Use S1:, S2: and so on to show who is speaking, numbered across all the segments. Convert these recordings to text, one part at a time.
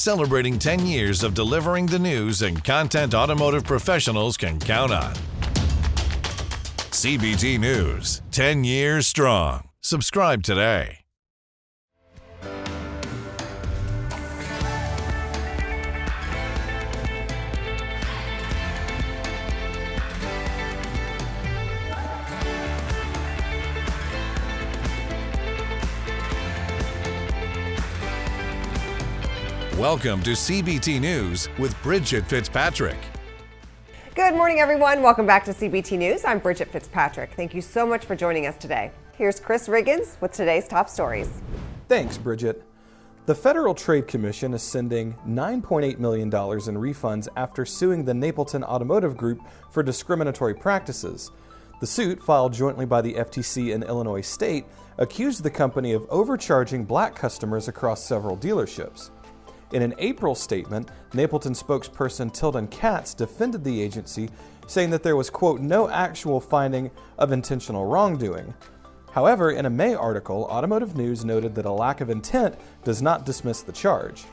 S1: celebrating 10 years of delivering the news and content automotive professionals can count on. CBT News, 10 years strong. Subscribe today. Welcome to CBT News with Bridget Fitzpatrick.
S2: Good morning, everyone. Welcome back to CBT News. I'm Bridget Fitzpatrick. Thank you so much for joining us today. Here's Chris Riggins with today's top stories.
S3: Thanks, Bridget. The Federal Trade Commission is sending $9.8 million in refunds after suing the Napleton Automotive Group for discriminatory practices. The suit, filed jointly by the FTC and Illinois State, accused the company of overcharging black customers across several dealerships. In an April statement, Napleton spokesperson Tilden Katz defended the agency, saying that there was, quote, no actual finding of intentional wrongdoing. However, in a May article, Automotive News noted that a lack of intent does not dismiss the charge,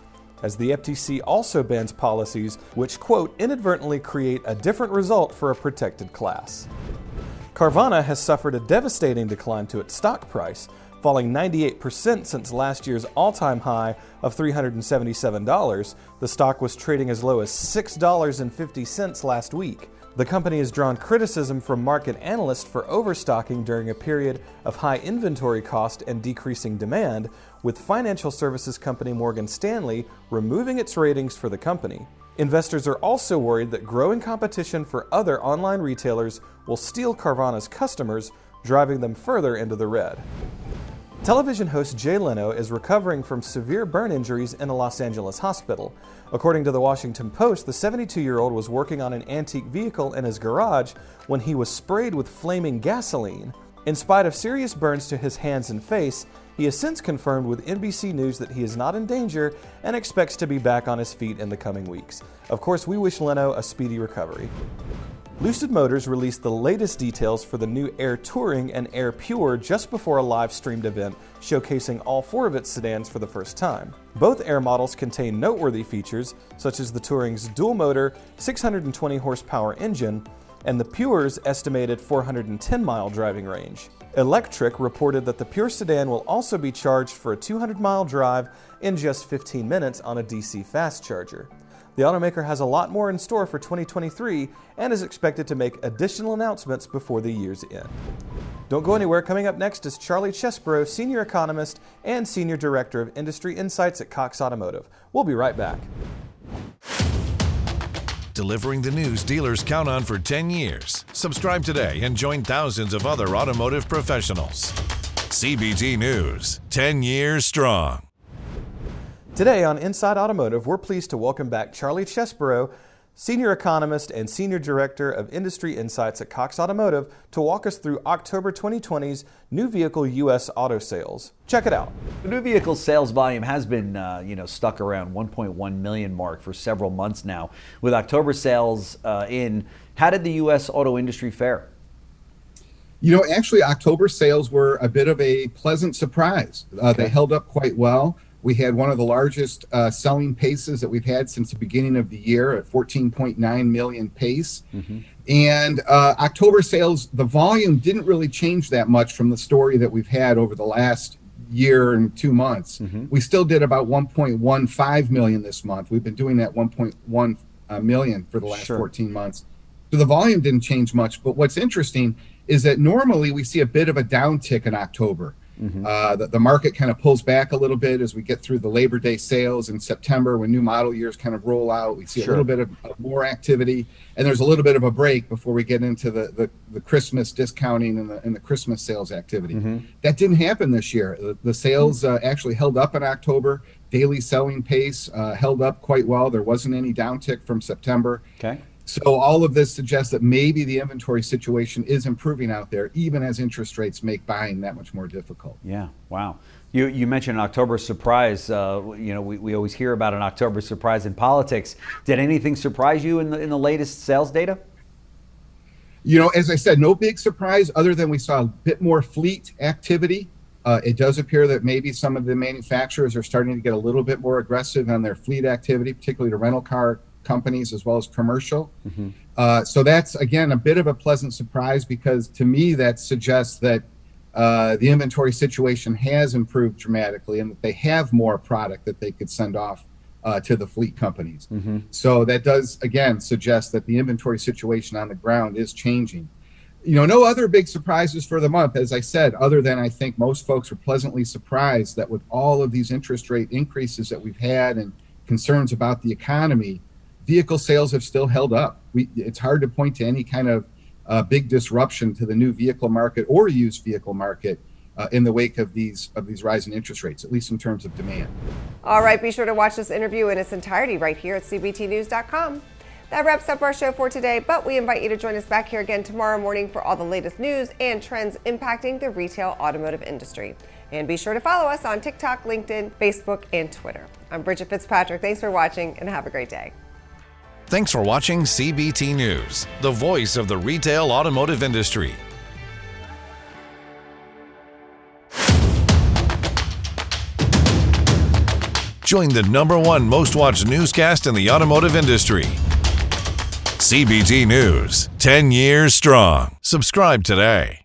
S3: as the FTC also bans policies which, quote, inadvertently create a different result for a protected class. Carvana has suffered a devastating decline to its stock price, falling 98% since last year's all-time high of $377. The stock was trading as low as $6.50 last week. The company has drawn criticism from market analysts for overstocking during a period of high inventory cost and decreasing demand, with financial services company Morgan Stanley removing its ratings for the company. Investors are also worried that growing competition for other online retailers will steal Carvana's customers, driving them further into the red. Television host Jay Leno is recovering from severe burn injuries in a Los Angeles hospital. According to the Washington Post, the 72-year-old was working on an antique vehicle in his garage when he was sprayed with flaming gasoline. In spite of serious burns to his hands and face, he has since confirmed with NBC News that he is not in danger and expects to be back on his feet in the coming weeks. Of course, we wish Leno a speedy recovery. Lucid Motors released the latest details for the new Air Touring and Air Pure just before a live-streamed event showcasing all four of its sedans for the first time. Both Air models contain noteworthy features, such as the Touring's dual-motor, 620-horsepower engine, and the Pure's estimated 410-mile driving range. Electric reported that the Pure sedan will also be charged for a 200-mile drive in just 15 minutes on a DC fast charger. The automaker has a lot more in store for 2023 and is expected to make additional announcements before the year's end. Don't go anywhere. Coming up next is Charlie Chesbrough, Senior Economist and Senior Director of Industry Insights at Cox Automotive. We'll be right back.
S1: Delivering the news dealers count on for 10 years. Subscribe today and join thousands of other automotive professionals. CBT News, 10 years strong.
S3: Today on Inside Automotive, we're pleased to welcome back Charlie Chesbrough, Senior Economist and Senior Director of Industry Insights at Cox Automotive, to walk us through October 2020's new vehicle U.S. auto sales. Check it out.
S4: The new vehicle sales volume has been stuck around 1.1 million mark for several months now. With October sales in, how did the U.S. auto industry fare?
S5: Actually, October sales were a bit of a pleasant surprise. They held up quite well. We had one of the largest selling paces that we've had since the beginning of the year at 14.9 million pace. Mm-hmm. And October sales, the volume didn't really change that much from the story that we've had over the last year and 2 months. Mm-hmm. We still did about 1.15 million this month. We've been doing that 1.1 million for the last 14 months. So the volume didn't change much. But what's interesting is that normally we see a bit of a downtick in October. Mm-hmm. The market kind of pulls back a little bit as we get through the Labor Day sales in September. When new model years kind of roll out, we see a little bit of more activity, and there's a little bit of a break before we get into the Christmas discounting and the Christmas sales activity. Mm-hmm. That didn't happen this year. The sales actually held up in October. Daily selling pace held up quite well. There wasn't any downtick from September. Okay. So all of this suggests that maybe the inventory situation is improving out there, even as interest rates make buying that much more difficult.
S4: Yeah, wow. You mentioned an October surprise. We always hear about an October surprise in politics. Did anything surprise you in the latest sales data?
S5: As I said, no big surprise other than we saw a bit more fleet activity It does appear that maybe some of the manufacturers are starting to get a little bit more aggressive on their fleet activity, particularly the rental car companies as well as commercial. So that's, again, a bit of a pleasant surprise, because to me that suggests that the inventory situation has improved dramatically and that they have more product that they could send off to the fleet companies. So that does, again, suggest that the inventory situation on the ground is changing. No other big surprises for the month, as I said, other than I think most folks are pleasantly surprised that with all of these interest rate increases that we've had and concerns about the economy, vehicle sales have still held up. It's hard to point to any kind of big disruption to the new vehicle market or used vehicle market in the wake of these rising interest rates, at least in terms of demand.
S2: All right, be sure to watch this interview in its entirety right here at cbtnews.com. That wraps up our show for today, but we invite you to join us back here again tomorrow morning for all the latest news and trends impacting the retail automotive industry. And be sure to follow us on TikTok, LinkedIn, Facebook, and Twitter. I'm Bridget Fitzpatrick. Thanks for watching and have a great day.
S1: Thanks for watching CBT News, the voice of the retail automotive industry. Join the #1 most watched newscast in the automotive industry. CBT News, 10 years strong. Subscribe today.